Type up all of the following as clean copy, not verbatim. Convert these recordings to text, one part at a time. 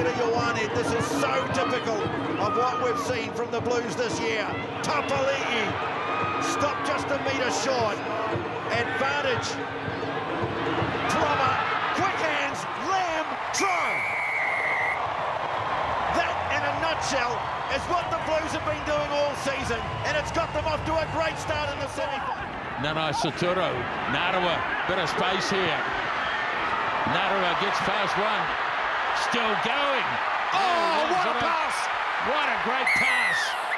Peter Ioane, this is so typical of what we've seen from the Blues this year. Tapali'i stopped just a metre short. Advantage. Plummer, quick hands, Lamb, try. That, in a nutshell, is what the Blues have been doing all season, and it's got them off to a great start in the semi-final. Nana Saturo, Narawa, bit of space here. Narawa gets past one, still going. Oh, what a pass! What a great pass,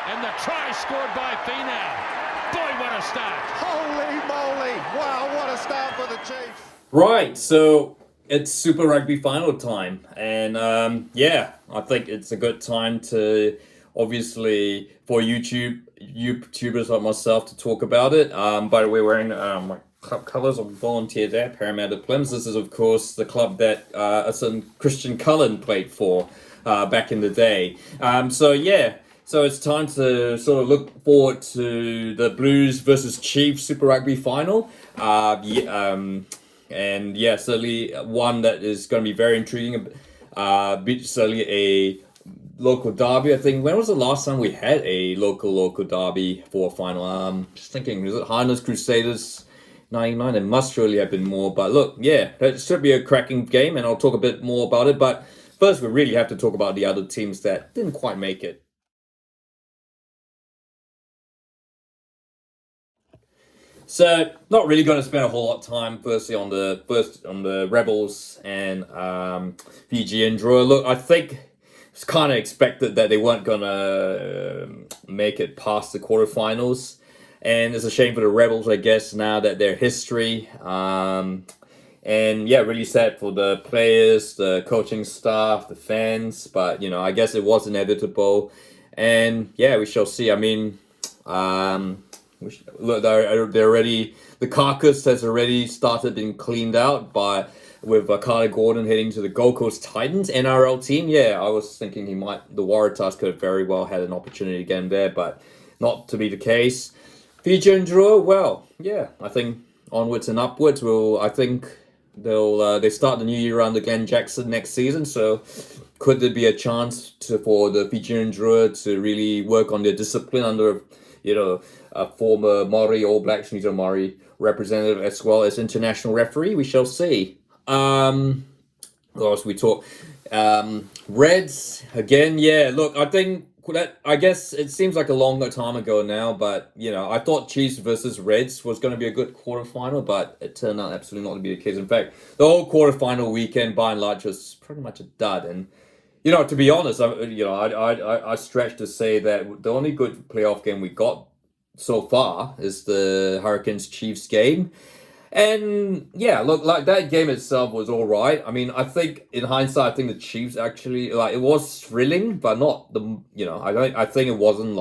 and the try scored by Finau. Boy, what a start. Holy moly, wow, what a start for the Chiefs. Right, so it's Super Rugby final time, and yeah, I think it's a good time to, obviously, for YouTubers like myself to talk about it. By the way, wearing my club colours of volunteer there, Parramatta Plims. This is, of course, the club that a certain Christian Cullen played for back in the day. So yeah. So it's time to sort of look forward to the Blues versus Chiefs Super Rugby final. And yeah, certainly one that is going to be very intriguing. Certainly a local derby. I think, when was the last time we had a local derby for a final? Just thinking, was it Highlanders Crusaders 99? There must really have been more. But look, yeah, it should be a cracking game, and I'll talk a bit more about it. But first, we really have to talk about the other teams that didn't quite make it. So, not really going to spend a whole lot of time firstly on the Rebels and Fijian draw. Look, I think it's kind of expected that they weren't going to make it past the quarterfinals, and it's a shame for the Rebels, I guess, now that their history. And yeah, really sad for the players, the coaching staff, the fans. But you know, I guess it was inevitable, and yeah, we shall see. I mean, look, they're already, the carcass has already started being cleaned out with Carter Gordon heading to the Gold Coast Titans NRL team. Yeah, I was thinking the Waratahs could have very well had an opportunity again there, but not to be the case. Fijian draw, well, yeah, I think onwards and upwards. I think they start the new year under Glenn Jackson next season, so could there be a chance for the Fijian draw to really work on their discipline under, a former Māori All Blacks, New Zealand Māori representative, as well as international referee? We shall see. Of course, we talk Reds again. Yeah, look, I guess it seems like a longer time ago now, but I thought Chiefs versus Reds was going to be a good quarterfinal, but it turned out absolutely not to be the case. In fact, the whole quarterfinal weekend, by and large, was pretty much a dud. And to be honest, I stretch to say that the only good playoff game we got so far is the Hurricanes Chiefs game. And yeah, look, like that game itself was all right. I mean, I think in hindsight, I think the Chiefs actually, it was thrilling, but not I think it wasn't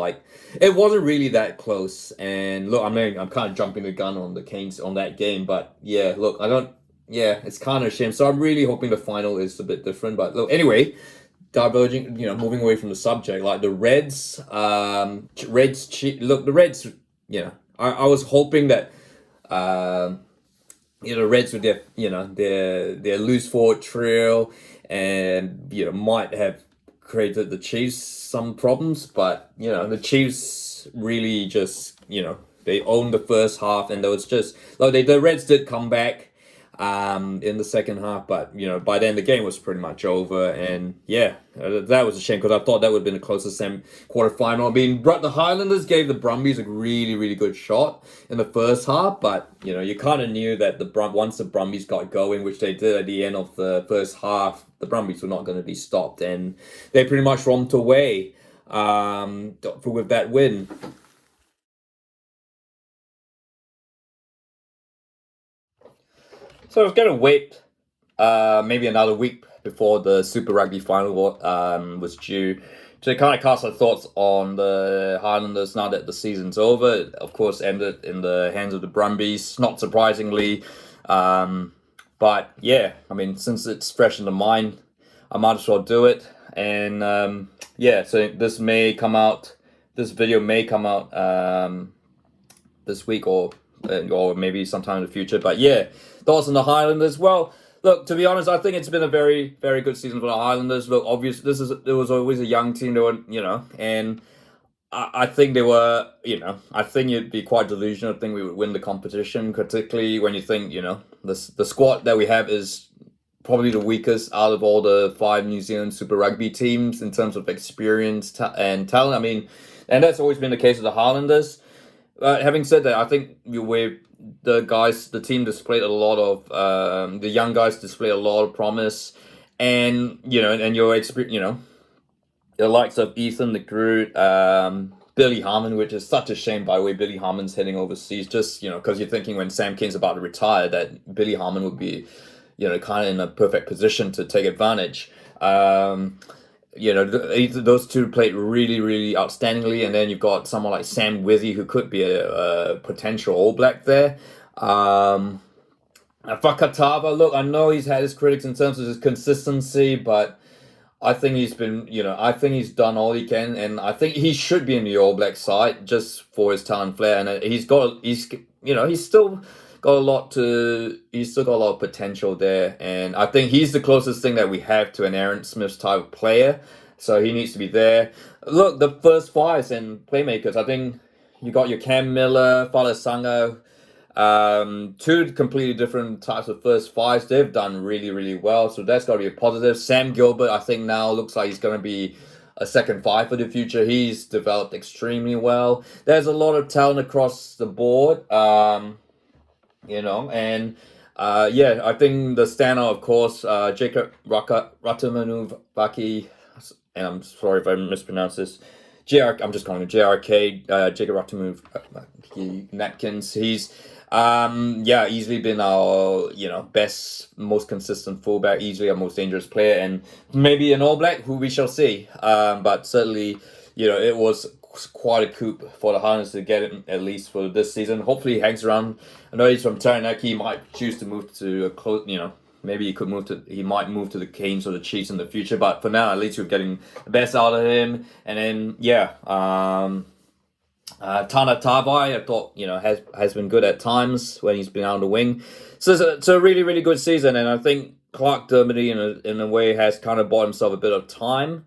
really that close. And look, I'm kind of jumping the gun on the Canes on that game, but yeah, look, it's kind of a shame. So I'm really hoping the final is a bit different. But look, anyway, diverging, moving away from the subject, like the Reds, the Reds, I was hoping that, the Reds with their loose forward trio and, might have created the Chiefs some problems, but, the Chiefs really just, they owned the first half, and there was just, the Reds did come back in the second half, but by then the game was pretty much over. And yeah, that was a shame, because I thought that would have been the closest quarterfinal. I mean, the Highlanders gave the Brumbies a really, really good shot in the first half, but you kind of knew that once the Brumbies got going, which they did at the end of the first half, the Brumbies were not going to be stopped, and they pretty much romped away with that win. So I was going to wait maybe another week before the Super Rugby final was due to kind of cast our thoughts on the Highlanders now that the season's over. It, of course, ended in the hands of the Brumbies, not surprisingly. But yeah, I mean, since it's fresh in the mind, I might as well do it. And yeah, so this video may come out this week or maybe sometime in the future. But yeah, thoughts on the Highlanders. Well, Look, to be honest, I think it's been a very, very good season for the Highlanders. Look, obviously, there was always a young team. They were, and I think they were, I think it'd be quite delusional to think we would win the competition, particularly when you think, the squad that we have is probably the weakest out of all the 5 New Zealand Super Rugby teams in terms of experience and talent. I mean, and that's always been the case with the Highlanders. Having said that, I think the team displayed a lot of, the young guys displayed a lot of promise, and your experience, the likes of Ethan the Groot, Billy Harmon, which is such a shame, by the way. Billy Harmon's heading overseas, just because you're thinking when Sam Cane's about to retire that Billy Harmon would be, kind of in a perfect position to take advantage. Those two played really, really outstandingly, and then you've got someone like Sam Withy, who could be a potential All Black there. Fakatava, look, I know he's had his critics in terms of his consistency, but I think he's been, I think he's done all he can, and I think he should be in the All Black side just for his talent flair, and he's still got a lot of potential there, and I think he's the closest thing that we have to an Aaron Smith type of player, so he needs to be there. Look, the first 5s and playmakers, I think you got your Cam Miller, Fala Sanga, 2 completely different types of first 5s. They've done really, really well, so that's got to be a positive. Sam Gilbert, I think now looks like he's going to be a second 5 for the future. He's developed extremely well. There's a lot of talent across the board, and I think the standout, of course, Jacob Ratamanuvaki, and I'm sorry if I mispronounced this. I'm just calling him JRK, Jacob Ratamanuvaki Napkins. He's easily been our, best, most consistent fullback, easily our most dangerous player, and maybe an All Black, who we shall see. But certainly, it was quite a coup for the Highlanders to get it, at least for this season. Hopefully he hangs around. I know he's from Taranaki. He might choose to move to a close, maybe he might move to the Canes or the Chiefs in the future. But for now, at least we're getting the best out of him. And then, Tana Tavai, I thought, has been good at times when he's been out on the wing. So it's a really, really good season, and I think Clark Dermody in a way has kind of bought himself a bit of time,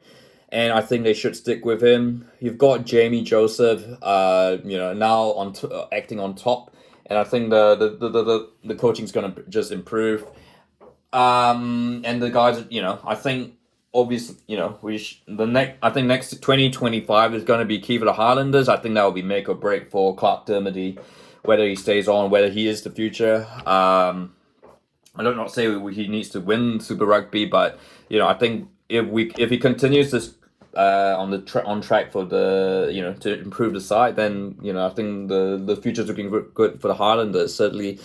and I think they should stick with him. You've got Jamie Joseph, now acting on top, and I think the coaching's going to just improve. And the guys, I think. Obviously, I think next 2025 is going to be key for the Highlanders. I think that will be make or break for Clark Dermody, whether he stays on, whether he is the future. I don't not say he needs to win Super Rugby, but I think if he continues this on track for the to improve the side, then I think the future's looking good for the Highlanders. Certainly.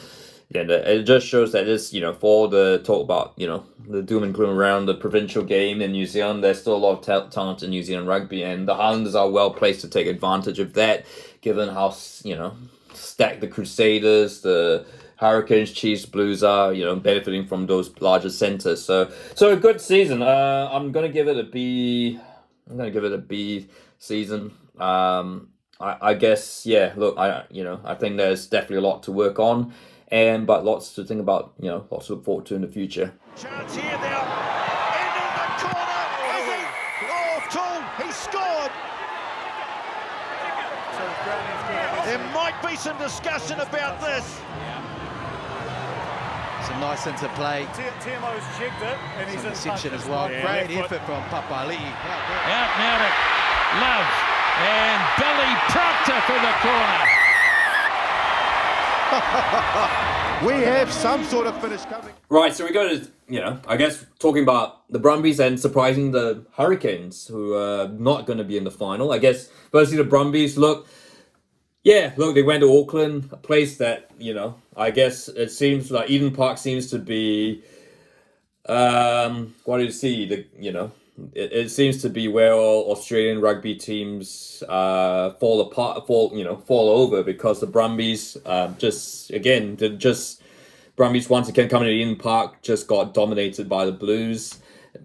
Yeah, it just shows that it's, for all the talk about, the doom and gloom around the provincial game in New Zealand, there's still a lot of talent in New Zealand rugby, and the Highlanders are well placed to take advantage of that, given how, stacked the Crusaders, the Hurricanes, Chiefs, Blues are, benefiting from those larger centres. So a good season. I'm going to give it a B. I'm going to give it a B season. I guess, look, I think there's definitely a lot to work on. But lots to think about, lots to look forward to in the future. Chance here now, into the corner, is he? Oh, Tool, he scored! There might be some discussion about this. Some nice interplay. Timo's jigged it, and he's in section as well. Yeah, great effort from Papali'i. Out now to Love, and Billy Proctor for the corner. We have some sort of finish coming. Right, so we go to, I guess talking about the Brumbies and surprising the Hurricanes, who are not going to be in the final. I guess, firstly, the Brumbies, they went to Auckland, a place that, I guess it seems like Eden Park seems to be, what do you see, it seems to be where all Australian rugby teams fall over, because the Brumbies Brumbies once again coming to Eden Park just got dominated by the Blues.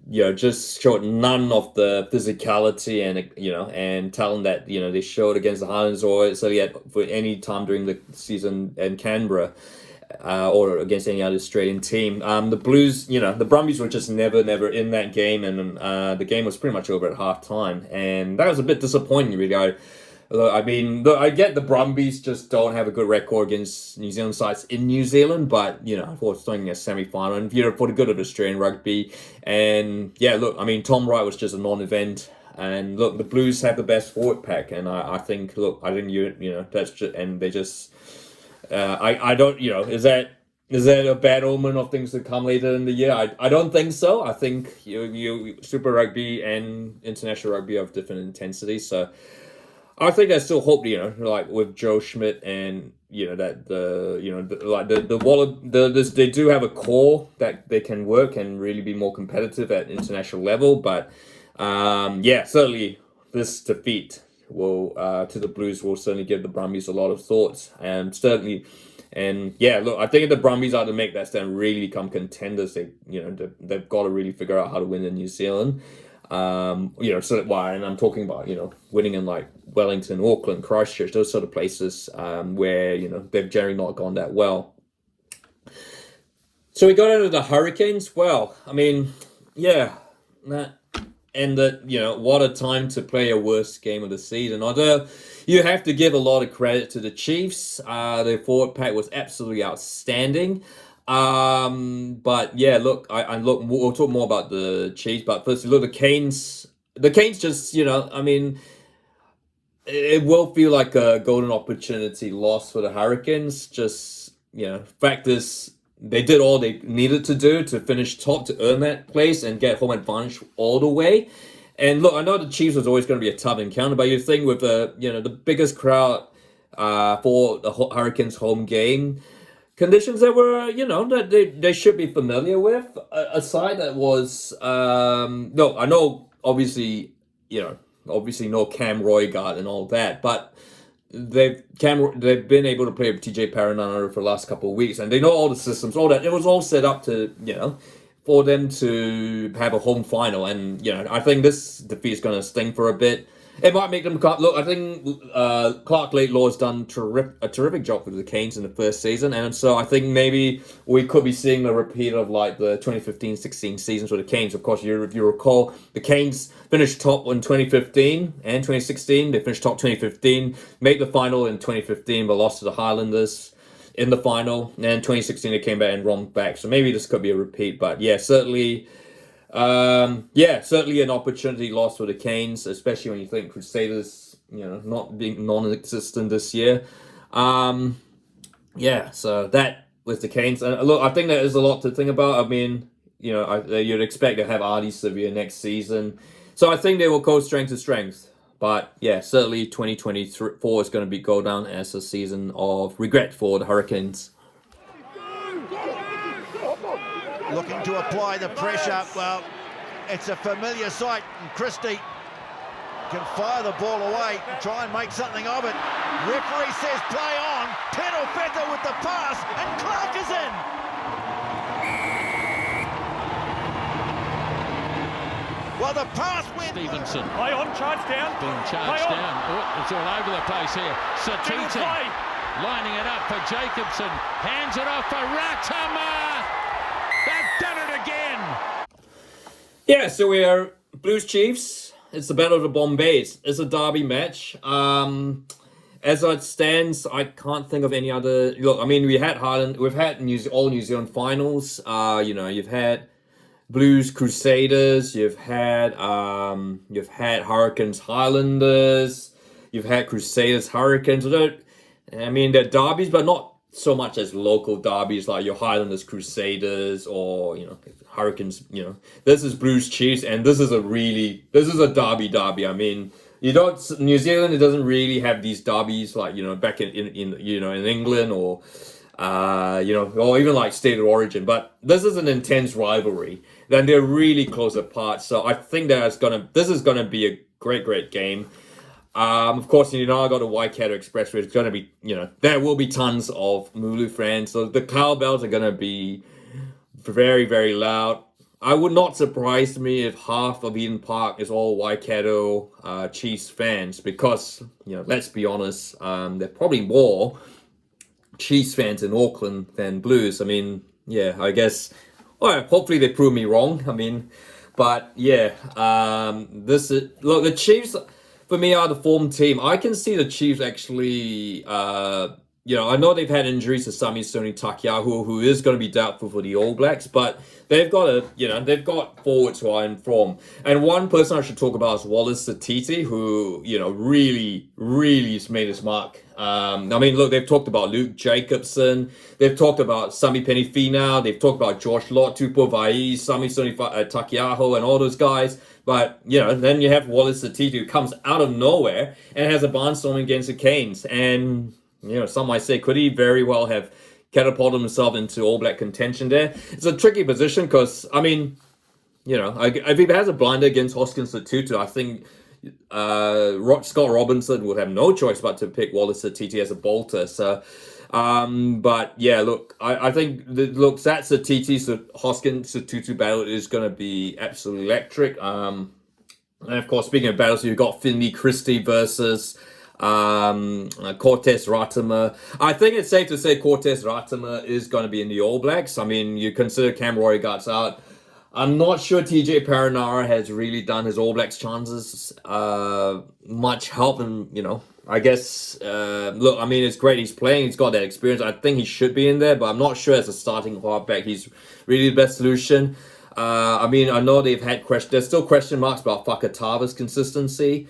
Just showed none of the physicality and talent that they showed against the Highlanders or certainly for any time during the season in Canberra. or against any other Australian team. The Blues, the Brumbies were just never in that game, and the game was pretty much over at half time, and that was a bit disappointing, really. I get the Brumbies just don't have a good record against New Zealand sides in New Zealand, but, for starting a semi-final, and, for the good of Australian rugby. And, Tom Wright was just a non-event. And, look, the Blues have the best forward pack, and I think that's just, and they just, I don't, is that a bad omen of things to come later in the year? I don't think so. I think Super Rugby and International Rugby have different intensities, so I think I still hope, like with Joe Schmidt and, that they do have a core that they can work and really be more competitive at international level. But, certainly this defeat to the Blues will certainly give the Brumbies a lot of thoughts. And certainly, I think if the Brumbies are to make that stand, really become contenders, they've got to really figure out how to win in New Zealand. And I'm talking about, winning in like Wellington, Auckland, Christchurch, those sort of places, where, they've generally not gone that well. So we got into the Hurricanes. Well, what a time to play a worst game of the season. Although you have to give a lot of credit to the Chiefs. Their forward pack was absolutely outstanding. We'll talk more about the Chiefs, but first, look, the Canes just, it will feel like a golden opportunity lost for the Hurricanes. Just, fact is, they did all they needed to do to finish top to earn that place and get home advantage all the way. And look, I know the Chiefs was always going to be a tough encounter, but you think with the biggest crowd for the Hurricanes home game, conditions that were, that they should be familiar with. A side that was, I know, obviously no Cam Roygard and all that, but they've been able to play with TJ Perenara for the last couple of weeks, and they know all the systems, all that. It was all set up to, for them to have a home final, and, I think this defeat is going to sting for a bit. It might make them look. I think Clark Laidlaw's done a terrific job with the Canes in the first season, and so I think maybe we could be seeing a repeat of like the 2015-16 seasons for the Canes. Of course, if you recall, the Canes finished top in 2015 and 2016. They finished top 2015, made the final in 2015, but lost to the Highlanders in the final. And 2016 they came back and romped back. So maybe this could be a repeat. But certainly. Certainly an opportunity lost for the Canes, especially when you think Crusaders, not being non-existent this year. So that with the Canes. And look, I think there is a lot to think about. You'd expect to have Artie Severe next season. So I think they will go strength to strength. But certainly 2024 is going to go down as a season of regret for the Hurricanes. Looking to apply the pressure. Well, it's a familiar sight, and Christie can fire the ball away and try and make something of it. Referee says play on. Pedal with the pass, and Clark is in. Well, the pass went. Stevenson. Play on, charge down. Being charged down. Oh, it's all over the place here. Satiti lining it up for Jacobson. Hands it off for Ratama. They've done it again. So we are Blues Chiefs. It's the Battle of the Bombays. It's a derby match. As it stands, I can't think of any other. Look, we've had all New Zealand finals. You've had Blues Crusaders. You've had Hurricanes Highlanders. You've had Crusaders Hurricanes. They're derbies, but not so much as local derbies like your Highlanders Crusaders or Hurricanes. This is Blues Chiefs, and this is a derby. New Zealand, it doesn't really have these derbies like back in England or or even like State of Origin. But this is an intense rivalry. Then they're really close apart. So I think this is gonna be a great game. Of course, I got the Waikato Expressway. It's going to be, there will be tons of Mulu fans. So the cowbells are going to be very, very loud. I would not surprise me if half of Eden Park is all Waikato Chiefs fans because, let's be honest, they're probably more Chiefs fans in Auckland than Blues. I mean, yeah, I guess. All right, hopefully they prove me wrong. I mean, but yeah, this is look, the Chiefs for me are the form team. I can see the Chiefs actually. I know they've had injuries to Sami Soni Takiaho, who is going to be doubtful for the All Blacks, but they've got forwards who are in form. And one person I should talk about is Wallace Satiti, who, really, really has made his mark. Look, they've talked about Luke Jacobson, they've talked about Sami Penifina, they've talked about Josh Lott, Tupou Vaa'i, Sami Soni Takiaho, and all those guys. But, then you have Wallace Satiti, who comes out of nowhere and has a barnstorming against the Canes. And some might say, could he very well have catapulted himself into All Black contention there? It's a tricky position because, if he has a blinder against Hoskins Sotutu, I think Scott Robinson would have no choice but to pick Wallace Satiti as a bolter. So, but yeah, look, I think that Satiti Hoskins Sotutu battle is going to be absolutely electric. And of course, speaking of battles, you've got Finley Christie versus Cortez Ratama. I think it's safe to say Cortez Ratama is going to be in the All Blacks. I mean, you consider Cam Roygaard's out. I'm not sure TJ Perenara has really done his All Blacks chances much help, and I guess look, I mean, it's great he's playing, he's got that experience. I think he should be in there, but I'm not sure as a starting halfback he's really the best solution. I know they've had there's still question marks about Fakatava's consistency.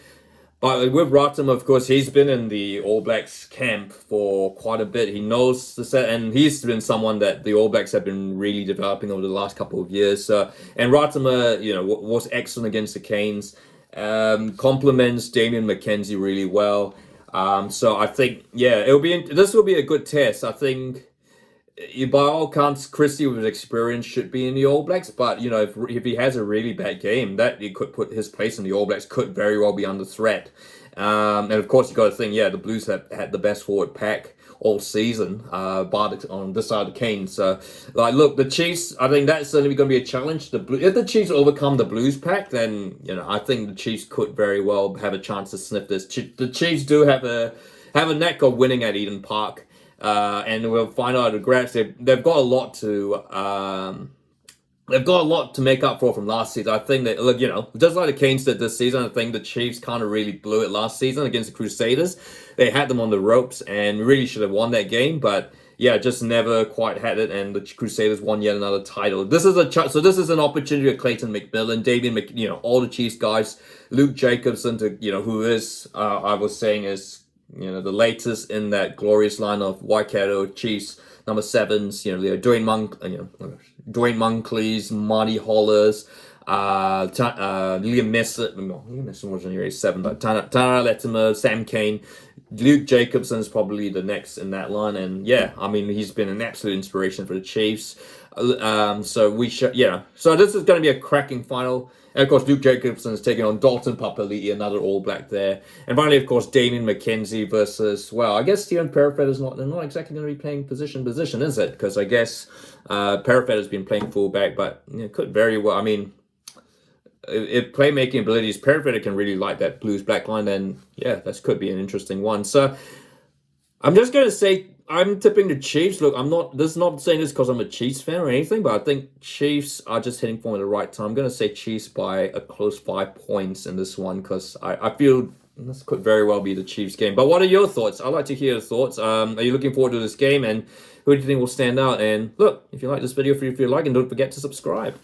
But with Ratama, of course, he's been in the All Blacks camp for quite a bit. He knows the set, and he's been someone that the All Blacks have been really developing over the last couple of years. And Ratama, was excellent against the Canes. Complements Damian McKenzie really well. So I think, this will be a good test. I think, by all accounts, Christie with his experience should be in the All Blacks, but if he has a really bad game, that he could put his place in the All Blacks could very well be under threat. And of course, you got to think, the Blues have had the best forward pack all season, bar on this side of the Canes. So, look, the Chiefs, I think that's certainly going to be a challenge. If the Chiefs overcome the Blues pack, then I think the Chiefs could very well have a chance to sniff this. The Chiefs do have a knack of winning at Eden Park. And we'll find out at the Grants. They've got a lot to make up for from last season. I think that, look, just like the Canes did this season, I think the Chiefs kind of really blew it last season against the Crusaders. They had them on the ropes and really should have won that game, but just never quite had it. And the Crusaders won yet another title. This is this is an opportunity for Clayton McMillan, Davian all the Chiefs guys, Luke Jacobson, who is I was saying is the latest in that glorious line of Waikato Chiefs number 7s. Dwayne Moncrief, Marty Hollers, Liam Messon. No, Liam Messon wasn't here 7, but Tana Latimer, Sam Cane, Luke Jacobson is probably the next in that line, and he's been an absolute inspiration for the Chiefs. So this is going to be a cracking final. And of course, Luke Jacobson is taking on Dalton Papali'i, another All Black there. And finally, of course, Damian McKenzie versus, I guess Stephen Perifet is not exactly going to be playing position, is it? Because I guess Perifet has been playing fullback, but it could very well. If playmaking abilities, Perifet can really light that Blues black line, then this could be an interesting one. So I'm just going to say, I'm tipping the Chiefs. Look, I'm not saying this because I'm a Chiefs fan or anything, but I think Chiefs are just hitting form at the right time. I'm going to say Chiefs by a close 5 points in this one because I feel this could very well be the Chiefs game. But what are your thoughts? I'd like to hear your thoughts. Are you looking forward to this game, and who do you think will stand out? And look, if you like this video, feel free to like and don't forget to subscribe.